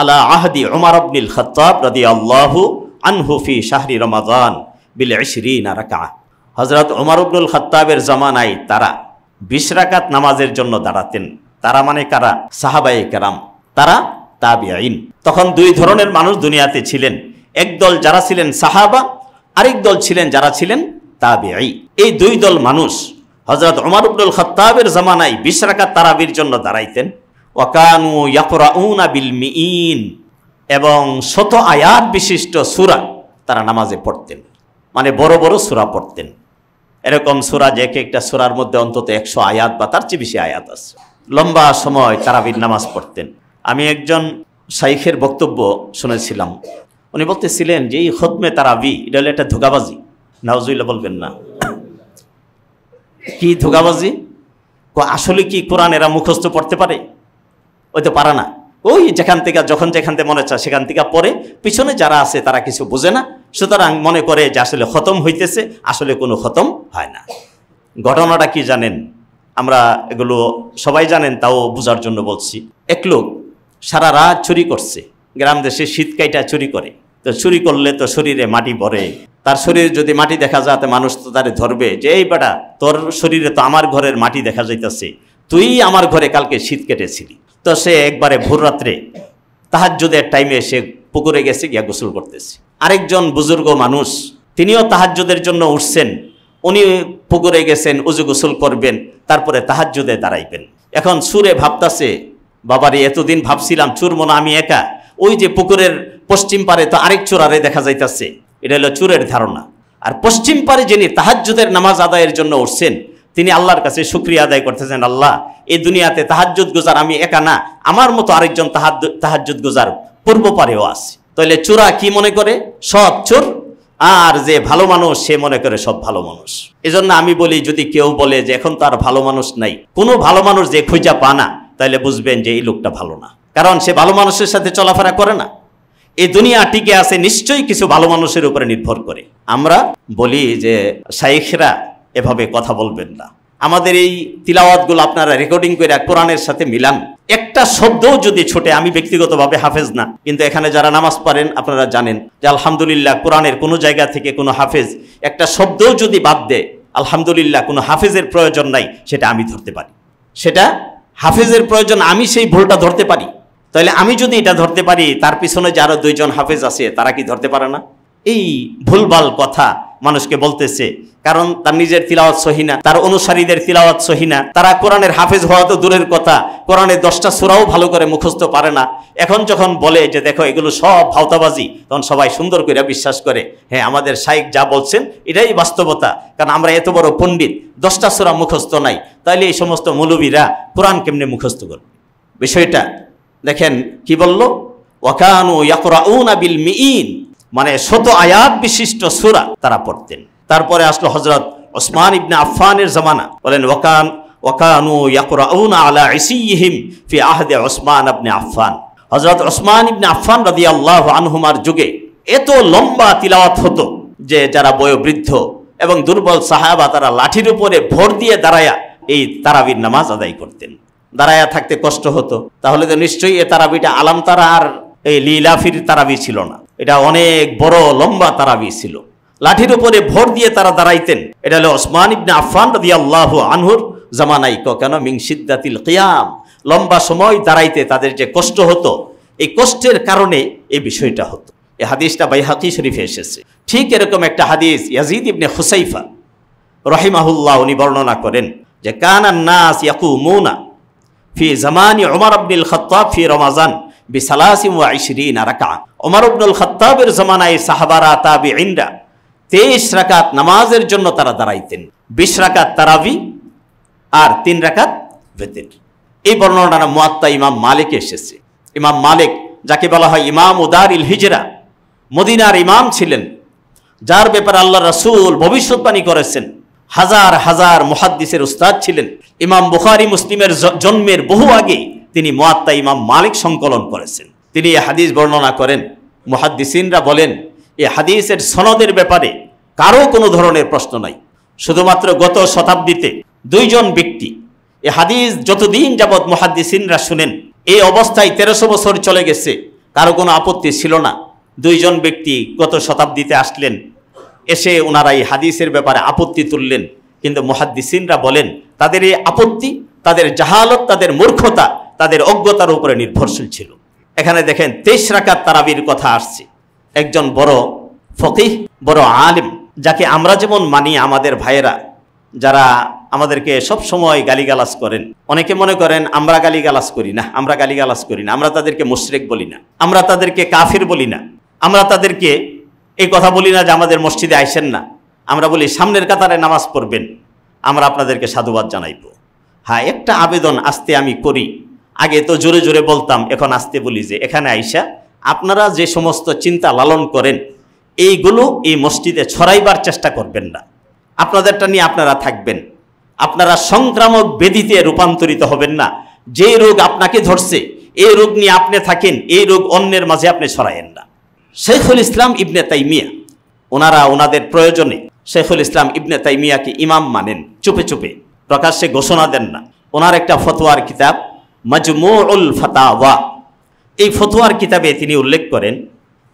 আলা আহদি ওমর ইবনুল খাত্তাব রাদিয়াল্লাহু আনহু ফি শাহরি রমাদান বিল 20 রাকাত। হযরত ওমর ইবনুল খাত্তাবের জামানায় তারা 20 রাকাত নামাজের জন্য দাঁড়াতেন। তারা মানে কারা? সাহাবায়ে কেরাম, তারা তাবিঈন। তখন দুই ধরনের মানুষ দুনিয়াতে ছিলেন, একদল যারা ছিলেন সাহাবা, আরেক দল ছিলেন যারা ছিলেন তাবিঈ। এই দুই দল মানুষ হযরত ওমর ইবনুল খাত্তাবের জামানায় 20 রাকাত তারাবির জন্য দাঁড়াইতেন। ওয়া কানু ইয়াকরাউনা বিল মিইন, এবং 100 আয়াত বিশিষ্ট সূরা তারা নামাজে পড়তেন, মানে বড় বড় সূরা পড়তেন। এরকম সূরা যে একটা সূরার মধ্যে অন্তত 100 আয়াত বা তার চেয়ে বেশি আয়াত আছে। লম্বা সময় তারাবির নামাজ পড়তেন। আমি একজন শাইখের বক্তব্য শুনেছিলাম, উনি বলতেছিলেন যে এই খতমে তারাবি এটা হলো একটা ধোঁকাবাজি। নাউজুবিল্লাহ বলবেন না, কি ধোঁকাবাজি? আসলে কি কোরআন এরা মুখস্থ পড়তে পারে? ওই তো পারে না। ওই যেখান থেকে যখন যেখান থেকে মনে চায় সেখান থেকে পড়ে, পিছনে যারা আছে তারা কিছু বোঝে না, সুতরাং মনে করে যে আসলে খতম হইতেছে, আসলে কোনো খতম হয় না। ঘটনাটা কি জানেন? আমরা এগুলো সবাই জানেন, তাও বোঝার জন্য বলছি। এক লোক সারা রাত চুরি করছে, গ্রাম দেশে শীত কাইটা চুরি করে। তো চুরি করলে তো শরীরে মাটি ভরে, তার শরীরে যদি মাটি দেখা যায় তো মানুষ তো তারে ধরবে যে এই বেটা, তোর শরীরে তো আমার ঘরের মাটি দেখা যাইতেছে, তুই আমার ঘরে কালকে শীত কেটেছিলি। তো সে একবারে ভোর রাত্রে তাহাজ্জুদের টাইমে সে পুকুরে গেছে, গিয়া গোসল করতেছে। আরেকজন বুজুর্গ মানুষ, তিনিও তাহাজ্জুদের জন্য উঠছেন, উনি পুকুরে গেছেন, উজু গোসল করবেন, তারপরে তাহাজ্জুদে দাঁড়াইবেন। এখন চুরে ভাবতাছে, বাবারে এতদিন ভাবছিলাম চুর মনে আমি একা, ওই যে পুকুরের পশ্চিম পারে তো আরেক চোরারে দেখা যাইতাছে। এটা হলো চুরের ধারণা। আর পশ্চিম পারে যিনি তাহাজ্জুদের নামাজ আদায়ের জন্য উঠছেন, তিনি আল্লাহর কাছে শুকরিয়া আদায় করতেছেন, আল্লাহ, এই দুনিয়াতে তাহাজ্জুদ গুজার আমি একা না, আমার মতো আরেকজন তাহাজ্জুদ গুজার পূর্ব পারেও আছে। তাহলে চোরা কি মনে করে? সব চোর। আর যে ভালো মানুষ সে মনে করে সব ভালো মানুষ। এজন্য আমি বলি, যদি কেউ বলে যে এখন তো আর ভালো মানুষ নাই, কোনো ভালো মানুষ যে খুঁজা পা না, তাহলে বুঝবেন যে এই লোকটা ভালো না, কারণ সে ভালো মানুষের সাথে চলাফেরা করে না। এই দুনিয়া টিকে আছে নিশ্চয়ই কিছু ভালো মানুষের উপরে নির্ভর করে। আমরা বলি যে শাইখরা এভাবে কথা বলবেন না। আমাদের এই তিলাওয়াতগুলো আপনারা রেকর্ডিং করে কোরআনের সাথে মিলান, একটা শব্দও যদি ছোটে, আমি ব্যক্তিগতভাবে হাফেজ না, কিন্তু এখানে যারা নামাজ পড়েন আপনারা জানেন যে আলহামদুলিল্লাহ কোরআনের কোনো জায়গা থেকে কোনো হাফেজ একটা শব্দও যদি বাদ দেয়, আলহামদুলিল্লাহ কোনো হাফেজের প্রয়োজন নাই, সেটা আমি ধরতে পারি। সেটা হাফেজের প্রয়োজন, আমি সেই ভুলটা ধরতে পারি। তাহলে আমি যদি এটা ধরতে পারি, তার পিছনে যে আরো 2জন হাফেজ আছে তারা কি ধরতে পারে না? এই ভুলভাল কথা মানুষকে বলতেছে, কারণ তার নিজের তিলাওয়াত সহি না, তার অনুসারীদের তিলাওয়াত সহি না, তারা কোরআনের হাফেজ হওয়া তো দূরের কথা, কোরআনের 10টা সূরাও ভালো করে মুখস্থ পারে না। এখন যখন বলে যে দেখো এগুলো সব ভাওতাবাজি, তখন সবাই সুন্দর করে বিশ্বাস করে, হ্যাঁ আমাদের শাইখ যা বলছেন এটাই বাস্তবতা, কারণ আমরা এত বড় পণ্ডিত, 10টা সূরা মুখস্থ নাই, তাইলে এই সমস্ত মৌলবীরা কোরআন কেমনে মুখস্থ করবে? বিষয়টা দেখেন কি বলল, ওয়া কানু ইয়াকরাউনা বিল মিইন, মানে 100 আয়াত বিশিষ্ট সূরা তারা পড়তেন। তারপরে আসলো হযরত ওসমান ইবনে আফফানের জামানা, বলেন ওয়া কানু ইয়াকরাউনা আলা ইসিহিম ফি আহদি ওসমান ইবনে আফফান। হযরত ওসমান ইবনে আফফান রাদিয়াল্লাহু আনহুমার যুগে এত লম্বা তিলাওয়াত হতো যে যারা বয়োবৃদ্ধ এবং দুর্বল সাহাবা তারা লাঠির উপরে ভর দিয়ে দাঁড়ায়া এই তারাবির নামাজ আদায় করতেন। দাঁড়ায়া থাকতে কষ্ট হতো, তাহলে তো নিশ্চয়ই এ তারাবিটা আলাম তারা আর এই লীলাফির তারাবি ছিল না। এটা অনেক বড় লম্বা তারাবি ছিল, লাঠির উপরে ভর দিয়ে তারা দাঁড়াইতেন। এটা হলো ওসমান ইবনে আফফান রাদিয়াল্লাহু আনহুর জামানায়। কেন? মিন শিদ্দাতিল কিয়াম, লম্বা সময় দাঁড়াইতে তাদের যে কষ্ট হতো, এই কষ্টের কারণে এই বিষয়টা হতো। এই হাদিসটা বাইহাকি শরীফে এসেছে। ঠিক এরকম একটা হাদিস ইয়াজিদ ইবনে খুসাইফা রাহিমাহুল্লাহ উনি বর্ণনা করেন যে কানান নাস ইয়াকুমুনা ফি জামানি উমর ইবনুল খাত্তাব ফি রমাজান বি23 রাকাত। উমর ইবনুল খাত্তাবের জামানায় সাহাবারা তাবিঈনরা 23 রাকাত নামাজের জন্য তারা দাঁড়াইতেন। 20 রাকাত তারাবি আর 3 রাকাত ভিতর। এই বর্ণনাটা মুয়াত্তা ইমাম মালিকে এসেছে। ইমাম মালিক, যাকে বলা হয় ইমাম উদারিল হিজরা, মদিনার ইমাম ছিলেন, যার ব্যাপারে আল্লাহ রাসূল ভবিষ্যৎবাণী করেছেন। হাজার হাজার মুহাদ্দিসের উস্তাদ ছিলেন। ইমাম বুখারী মুসলিমের জন্মের বহু আগে তিনি মুয়াত্তা ইমাম মালিক সংকলন করেছেন। তিনি এই হাদিস বর্ণনা করেন। মুহাদ্দিসিনরা বলেন এই হাদিসের সনদের ব্যাপারে কারো কোনো ধরনের প্রশ্ন নাই। শুধুমাত্র গত শতাব্দীতে 2 জন ব্যক্তি এই হাদিস যতদিন যাবৎ মুহাদ্দিসিনরা শুনেন, এই অবস্থায় 1300 বছর চলে গেছে, কারো কোনো আপত্তি ছিল না। 2 জন ব্যক্তি গত শতাব্দীতে আসলেন, এসে ওনারা এই হাদিসের ব্যাপারে আপত্তি তুললেন। কিন্তু মুহাদ্দিসিনরা বলেন তাদের এই আপত্তি, তাদের জাহালত, তাদের মূর্খতা, তাদের অজ্ঞতার উপরে নির্ভরশীল ছিল। এখানে দেখেন 23 রাকাত তারাবির কথা আসছে। একজন বড় ফকিহ, বড় আলিম, যাকে আমরা যেমন মানি, আমাদের ভাইয়েরা যারা আমাদেরকে সব সময় গালিগালাজ করেন, অনেকে মনে করেন আমরা গালিগালাজ করি না, আমরা গালিগালাজ করি না, আমরা তাদেরকে মুশরিক বলি না, আমরা তাদেরকে কাফির বলি না, আমরা তাদেরকে এই কথা বলি না যে আমাদের মসজিদে আইসেন না, আমরা বলি সামনের কাতারে নামাজ পড়বেন, আমরা আপনাদেরকে সাধুবাদ জানাইব। হ্যাঁ, একটা আবেদন আস্তে আমি করি, আগে তো জোরে জোরে বলতাম, এখন আস্তে বলি যে এখানে আইসা আপনারা যে সমস্ত চিন্তা লালন করেন এইগুলো এই মসজিদে ছড়াইবার চেষ্টা করবেন না। আপনাদেরটা নিয়ে আপনারা থাকবেন, আপনারা সংক্রামক ব্যাধিতে রূপান্তরিত হবেন না। যে রোগ আপনাকে ধরছে এই রোগ নিয়ে আপনি থাকেন, এই রোগ অন্যের মাঝে আপনি ছড়ায়েন না। শেখুল ইসলাম ইবনে তাইমিয়া, ওনারা ওনাদের প্রয়োজনে শেখুল ইসলাম ইবনে তাইমিয়াকে ইমাম মানেন, চুপে চুপে, প্রকাশ্যে ঘোষণা দেন না। ওনার একটা ফতোয়ার কিতাব মাজমুউল ফাতাওয়া, এই ফতোয়ার কিতাবে তিনি উল্লেখ করেন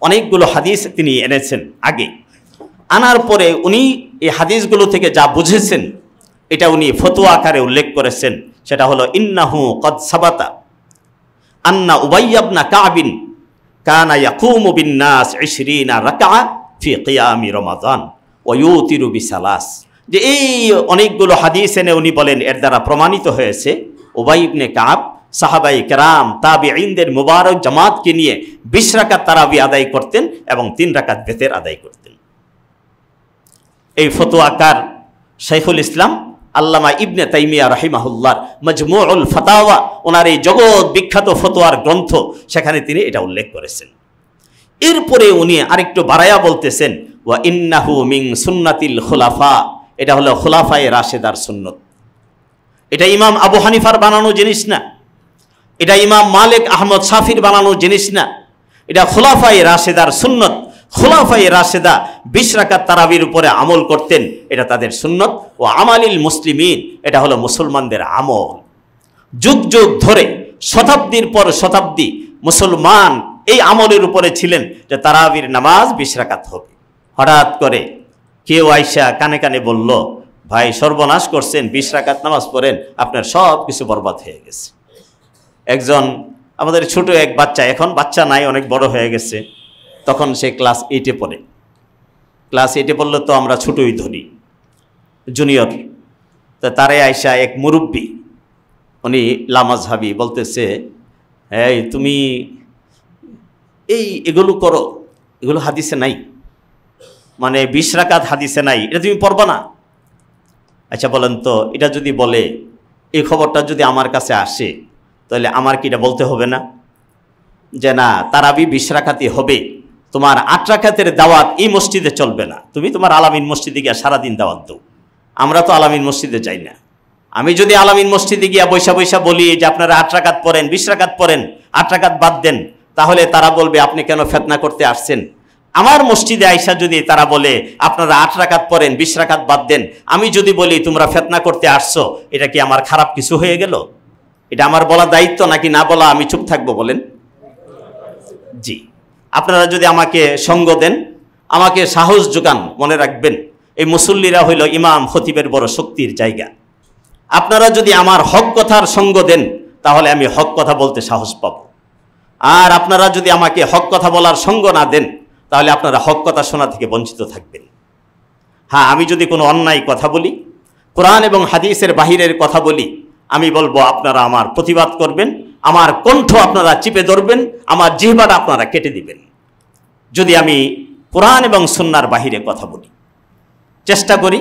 অনেকগুলো হাদিস তিনি এনেছেন আগে, আনার পরে উনি এই হাদিসগুলো থেকে যা বুঝেছেন এটা উনি ফতোয়া আকারে উল্লেখ করেছেন। সেটা হলো ইন্নাহু কদ সাবাতা আন্না উবাইয়া ইবনে কাবিন কানা ইয়াকুমু বিন-নাস 20 রাকাআ ফি কিয়ামি রমাদান ওয়া ইউতিরু বিসালাস। যে এই অনেকগুলো হাদিস এনে উনি বলেন এর দ্বারা প্রমাণিত হয়েছে উবাই ইবনে কাব সাহাবায়ে কেরাম তাবিঈনদের মুবারক জামাতকে নিয়ে 20 রাকাত তারাবি আদায় করতেন এবং 3 রাকাত বেতের আদায় করতেন। এই ফতোয়াকার শাইখুল ইসলাম আল্লামা ইবনে তাইমিয়া রাহিমাহুল্লাহর মাজমুউল ফাতাওয়া, ওনার এই জগৎ বিখ্যাত ফতোয়ার গ্রন্থ, সেখানে তিনি এটা উল্লেখ করেছেন। এরপরে উনি আরেকটু বাড়ায়া বলতেছেন ওয়া ইন্নাহু মিন সুন্নাতিল খুলাফা, এটা হলো খুলাফায়ে রাশেদার সুন্নত। এটা ইমাম আবু হানিফার বানানো জিনিস না, এটা ইমাম মালিক আহমদ শাফির বানানো জিনিস না, এটা খুলাফায়ে রাশেদার সুন্নত। খুলাফায়ে রাশেদা 20 রাকাত তারাবির উপরে আমল করতেন, এটা তাদের সুন্নত। ও আমালিল মুসলিমিন, এটা হলো মুসলমানদের আমল। যুগ যুগ ধরে শতাব্দীর পর শতাব্দী মুসলমান এই আমলের উপরে ছিলেন যে তারাবির নামাজ 20 রাকাত হবে। হঠাৎ করে কেউ আইসা কানে কানে বলল, ভাই সর্বনাশ করছেন, 20 রাকাত নামাজ পড়েন, আপনার সব কিছু বরবাদ হয়ে গেছে। একজন আমাদের ছোট এক বাচ্চা, এখন বাচ্চা নাই, অনেক বড় হয়ে গেছে, তখন সে ক্লাস 8-এ পড়ে। ক্লাস 8-এ পড়লে তো আমরা ছোটই ধরি, জুনিয়র। তো তারে আইসা এক মুরব্বী, উনি লামাজহাবি, বলতেছে এই তুমি এগুলো করো, এগুলো হাদিসে নাই, মানে 20 রাকাত হাদিসে নাই, এটা তুমি পড়বা না। আচ্ছা বলেন তো, এটা যদি বলে, এই খবরটা যদি আমার কাছে আসে, তাহলে আমার কি এটা বলতে হবে না যে না তারাবি 20 রাকাতই হবে, তোমার 8 রাকাতের দাওয়াত এই মসজিদে চলবে না, তুমি তোমার আলামিন মসজিদে গিয়া সারাদিন দাওয়াত দাও। আমরা তো আলামিন মসজিদে যাই না। আমি যদি আলামিন মসজিদে গিয়া বৈশা বৈশা বলি যে আপনারা 8 রাকাত পড়েন, 20 রাকাত পড়েন, 8 রাকাত বাদ দেন, তাহলে তারা বলবে আপনি কেন ফিতনা করতে আসছেন। আমার মসজিদে আইসা যদি তারা বলে আপনারা 8 রাকাত পড়েন, 20 রাকাত বাদ দেন, আমি যদি বলি তোমরা ফিতনা করতে আসছো, এটা কি আমার খারাপ কিছু হয়ে গেল? এটা আমার বলা দায়িত্ব নাকি না বলা আমি চুপ থাকবো বলেন? জি। আপনারা যদি আমাকে সঙ্গ দেন, আমাকে সাহস যোগান, মনে রাখবেন এই মুসল্লিরা হইল ইমাম খতিবের বড় শক্তির জায়গা। আপনারা যদি আমার হক কথার সঙ্গ দেন তাহলে আমি হক কথা বলতে সাহস পাব। আর আপনারা যদি আমাকে হক কথা বলার সঙ্গ না দেন তাহলে আপনারা হক কথা শোনা থেকে বঞ্চিত থাকবেন। হ্যাঁ, আমি যদি কোনো অন্যায় কথা বলি, কোরআন এবং হাদিসের বাহিরের কথা বলি, আমি বলবো আপনারা আমার প্রতিবাদ করবেন, আমার কণ্ঠ আপনারা চিপে ধরবেন, আমার জিহ্বাটা আপনারা কেটে দিবেন। যদি আমি কোরআন এবং সুন্নাহর বাহিরে কথা বলি, চেষ্টা করি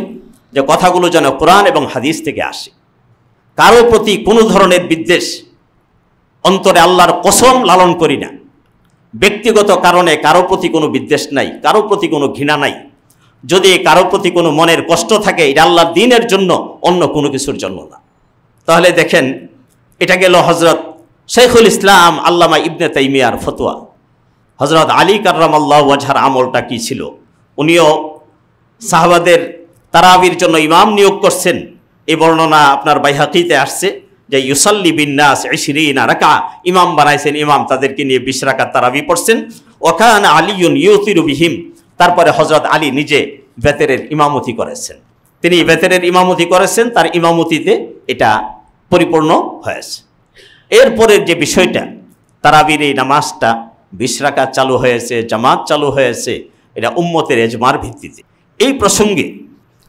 যে কথাগুলো যেন কোরআন এবং হাদিস থেকে আসে। কারো প্রতি কোনো ধরনের বিদ্বেষ, অন্তরে আল্লাহর কসম লালন করি না। ব্যক্তিগত কারণে কারো প্রতি কোনো বিদ্বেষ নাই, কারো প্রতি কোনো ঘৃণা নাই। যদি কারো প্রতি কোনো মনের কষ্ট থাকে, এটা আল্লাহর দ্বীনের জন্য, অন্য কোনো কিছুর জন্য না। তাহলে দেখেন, এটা গেল হযরত শাইখুল ইসলাম আল্লামা ইবনে তাইমিয়ার ফতোয়া। হযরত আলী কাররামাল্লাহু ওয়াজহার আমলটা কি ছিল? উনিও সাহাবাদের তারাবির জন্য ইমাম নিয়োগ করছেন। এই বর্ণনা আপনার বাইহাকিতে আসছে যে ইউসাল্লি বিন্নাস 20 রাকা, ইমাম বানাইছেন, ইমাম তাদেরকে নিয়ে 20 রাকাত তারাবি পড়ছেন। ওয়াকানা আলিয়ুন ইউতিরু বিহিম, তারপরে হযরত আলী নিজে বেতেরের ইমামতি করেছেন। তিনি বেতেরের ইমামতি করেছেন, তার ইমামতিতে এটা পরিপূর্ণ হয়েছে। এরপরের যে বিষয়টা, তারাবির এই নামাজটা 20 রাকাত চালু হয়েছে, জামাত চালু হয়েছে, এটা উম্মতের ইজমার ভিত্তিতে। এই প্রসঙ্গে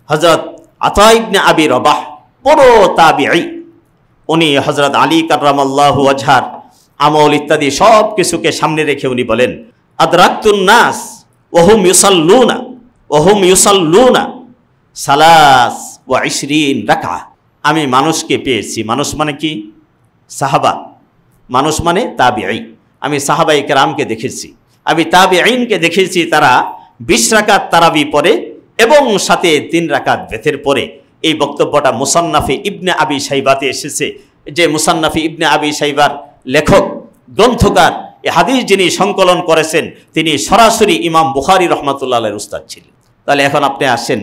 হযরত আতা ইবনে আবি রবাহ, বড় তাবিঈ, উনি হযরত আলী কাররামাল্লাহু ওয়াজহার আমল ইত্যাদি সব কিছুকে সামনে রেখে উনি বলেন, আদরাকতুন নাস ওহুম ইউসাল্লুনা 23 রাকা। আমি মানুষকে পেয়েছি, মানুষ মানে কি? সাহাবা। মানুষ মানে তাবিঈ। আমি সাহাবায়ে কেরামকে দেখেছি, আমি তাবিঈনকে দেখেছি, তারা 20 রাকাত তারাবি পড়ে এবং সাথে 3 রাকাত বেতের পড়ে। এই বক্তব্যটা মুসান্নাফে ইবনে আবি শাইবাতে এসেছে। যে মুসান্নাফে ইবনে আবি শাইবার লেখক, গ্রন্থকার, এই হাদিস যিনি সংকলন করেছেন, তিনি সরাসরি ইমাম বুখারী রহমাতুল্লাহ আলাইহির উস্তাদ ছিলেন। তাহলে এখন আপনি আসেন,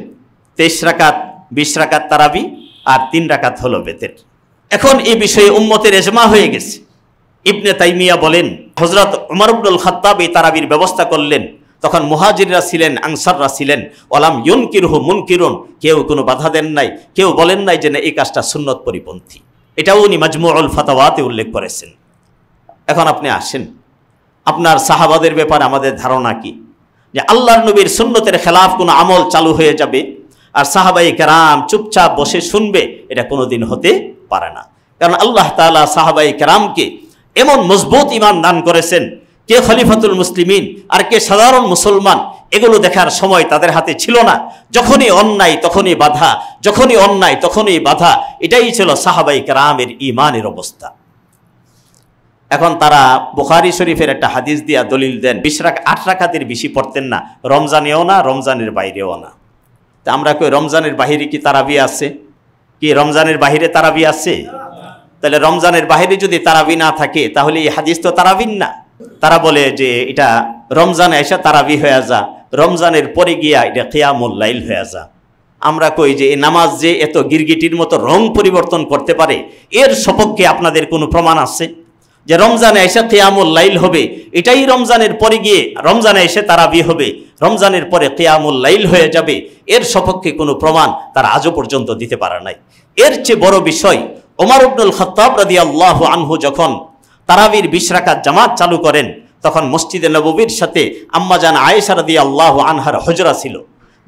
23 রাকাত, 20 রাকাত তারাবি আর 3 রাকাত হলো বেতের। এখন এই বিষয়ে উম্মতের ইজমা হয়ে গেছে। ইবনে তাইমিয়া বলেন, হযরত উমর ইবনুল খাত্তাব এই তারাবির ব্যবস্থা করলেন, তখন মুহাজিররা ছিলেন, আনসাররা ছিলেন। ওয়ালাম ইউনকিরহু মুনকিরুন, কেউ কোনো বাধা দেন নাই, কেউ বলেন নাই যে না এই কাজটা সুন্নত পরিপন্থী। এটাও উনি মাজমুউল ফাতাওয়াতে উল্লেখ করেছেন। এখন আপনি আসেন, আপনার সাহাবাদের ব্যাপারে আমাদের ধারণা কি? যে আল্লাহর নবীর সুন্নতের খেলাফ কোনো আমল চালু হয়ে যাবে আর সাহাবায়ে কেরাম চুপচাপ বসে শুনবে, এটা কোনোদিন হতে পারে না। কারণ আল্লাহ তাআলা সাহাবায়ে কেরামকে এমন মজবুত ঈমান দান করেছেন, কে খলিফাতুল মুসলিমিন আর কে সাধারণ মুসলমান, এগুলো দেখার সময় তাদের হাতে ছিল না। যখনই অন্যায় তখনই বাধা, যখনই অন্যায় তখনই বাধা। এটাই ছিল সাহাবায়ে কেরামের ঈমানের অবস্থা। এখন তারা বুখারী শরীফের একটা হাদিস দিয়া দলিল দেন, 8 রাকাতের বেশি পড়তেন না, রমজানেও না, রমজানের বাইরেও না। তা আমরা কই রমজানের বাহিরে কি তারাবি আছে? কি রমজানের বাহিরে তারাবি আছে? তাহলে রমজানের বাহিরে যদি তারাবি না থাকে তাহলে এই হাদিস তো তারাবিন না। তারা বলে যে এটা রমজানে এসে তারাবি হয়ে যা, রমজানের পরে গিয়া এটা কিয়ামুল লাইল হয়ে যা। আমরা কই যে এই নামাজ যে এত গিরগিটির মতো রং পরিবর্তন করতে পারে, এর সপক্ষে আপনাদের কোনো প্রমাণ আছে? যে রমজানে এসে কিয়ামুল লাইল হবে, এটাই রমজানের পরে গিয়ে রমজানে এসে তারাবি হবে, রমজানের পরে কিয়ামুল লাইল হয়ে যাবে, এর সপক্ষে কোনো প্রমাণ তারা আজও পর্যন্ত দিতে পারে নাই। এর চেয়ে বড় বিষয়, ওমর ইবনুল খাত্তাব রাদিয়াল্লাহু আনহু যখন তারাবির 20 রাকাত জামাত চালু করেন, তখন মসজিদে নববীর সাথে আম্মাজান আয়েশা রাদিয়াল্লাহু আনহার হুজরা ছিল,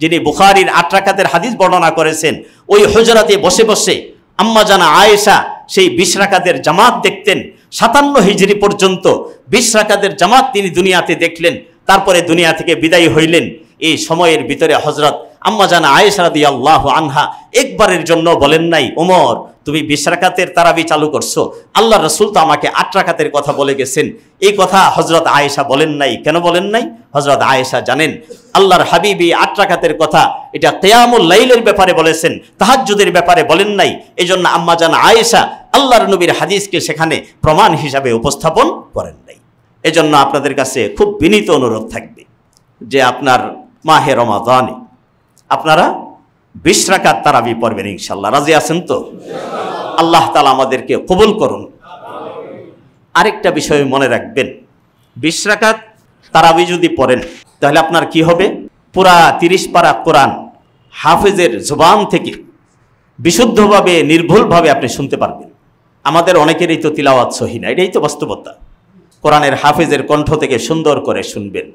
যিনি বুখারীর 8 রাকাতের হাদিস বর্ণনা করেছেন। ওই হুজরাতে বসে বসে আম্মাজান আয়েশা সেই 20 রাকাতের জামাত দেখতেন। 57 হিজরি পর্যন্ত 20 রাকাতের জামাত তিনি দুনিয়াতে দেখলেন, তারপরে দুনিয়া থেকে বিদায় হইলেন। এই সময়ের ভিতরে হযরত আম্মাজান আয়েশা রাদিয়াল্লাহু আনহা একবারের জন্য বলেন নাই, ওমর তুমি 20 রাকাতের তারাবি চালু করছো, আল্লাহর রাসূল তো আমাকে 8 রাকাতের কথা বলে গেছেন। এই কথা হযরত আয়েশা বলেন নাই। কেন বলেন নাই? হযরত আয়েশা জানেন আল্লাহর হাবিবি 8 রাকাতের কথা এটা কিয়ামুল লাইলের ব্যাপারে বলেছেন, তাহাজ্জুদের ব্যাপারে বলেন নাই। এজন্য আম্মাজান আয়েশা আল্লাহর নবীর হাদিসকে সেখানে প্রমাণ হিসাবে উপস্থাপন করেন নাই। এজন্য আপনাদের কাছে খুব বিনীত অনুরোধ থাকবে যে আপনার মাহে রমাদানে আপনারা 20 রাকাত তারাবি পড়বেন ইনশাআল্লাহ। রাজি আছেন তো? আল্লাহ তাআলা আমাদেরকে কবুল করুন। আরেকটা বিষয় মনে রাখবেন, 20 রাকাত তারাবি যদি পড়েন তাহলে আপনার কি হবে, পুরা 30 পারা কোরআন হাফেজের জবান থেকে বিশুদ্ধভাবে নির্ভুলভাবে আপনি শুনতে পারবেন। আমাদের অনেকেরই তো তিলাওয়াত সহি না, এটাই তো বাস্তবতা। কোরআনের হাফেজের কণ্ঠ থেকে সুন্দর করে শুনবেন।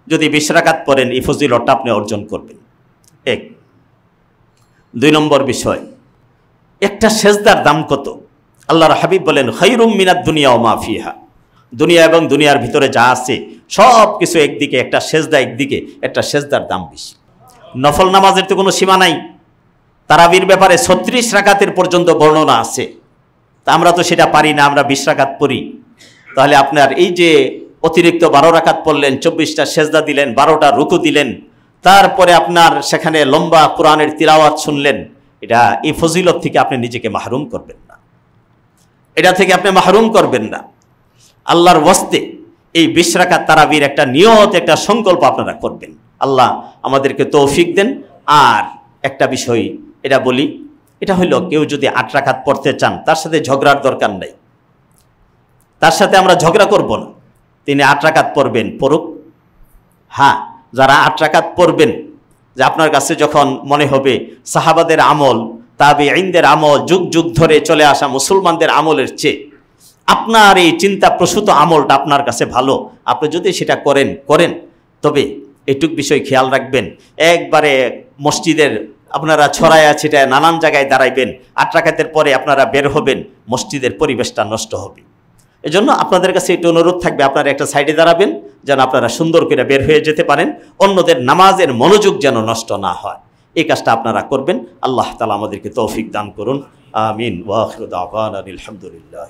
যদি 20 রাকাত পড়েন এই ফজিলতটা আপনি অর্জন করবেন। 1। 2 নম্বর বিষয়, একটা সেজদার দাম কত? আল্লাহর হাবিব বলেন, খায়রুম মিনাদ দুনিয়া ওয়া মা ফিহা। দুনিয়া এবং দুনিয়ার ভিতরে যা আছে সব কিছু একদিকে, একটা সেজদা একদিকে, একটা সেজদার দাম বেশি। নফল নামাজের তো কোনো সীমা নাই। তারাবির ব্যাপারে 36 রাকাতের পর্যন্ত বর্ণনা আছে, তা আমরা তো সেটা পারি না, আমরা 20 রাকাত পড়ি। তাহলে আপনার এই যে অতিরিক্ত 12 রাকাত পড়লেন, 24টা সেজদা দিলেন, 12টা রুকু দিলেন, তারপরে আপনার সেখানে লম্বা কোরআনের তিলাওয়াত শুনলেন, এটা এই ফজিলত থেকে আপনি নিজেকে মাহরুম করবেন না, এটা থেকে আপনি মাহরুম করবেন না। আল্লাহর ওয়াস্তে এই 20 রাকাত তারাবির একটা নিয়ত, একটা সংকল্প আপনারা করবেন। আল্লাহ আমাদেরকে তৌফিক দেন। আর একটা বিষয় এটা বলি, এটা হইল কেউ যদি 8 রাকাত পড়তে চান, তার সাথে ঝগড়ার দরকার নাই, তার সাথে আমরা ঝগড়া করব না। তিনি 8 রাকাত পড়বেন, পড়ুক। হ্যাঁ, যারা 8 রাকাত পড়বেন, যে আপনার কাছে যখন মনে হবে সাহাবাদের আমল, তাবেঈনদের আমল, যুগ যুগ ধরে চলে আসা মুসলমানদের আমলের চেয়ে আপনার এই চিন্তা প্রসূত আমলটা আপনার কাছে ভালো, আপনি যদি সেটা করেন, তবে এটুক বিষয় খেয়াল রাখবেন, একবারে মসজিদের আপনারা ছড়ায়া ছিটায় নানান জায়গায় দাঁড়াইবেন, 8 রাকাতের পরে আপনারা বের হবেন, মসজিদের পরিবেশটা নষ্ট হবে। এজন্য আপনাদের কাছে একটু অনুরোধ থাকবে, আপনারা একটা সাইডে দাঁড়াবেন, যেন আপনারা সুন্দর করে বের হয়ে যেতে পারেন, অন্যদের নামাজের মনোযোগ যেন নষ্ট না হয়। এই কাজটা আপনারা করবেন। আল্লাহ তাআলা আমাদেরকে তৌফিক দান করুন। আমিন। ওয়া আখিরু দাওয়ানা আলহামদুলিল্লাহ।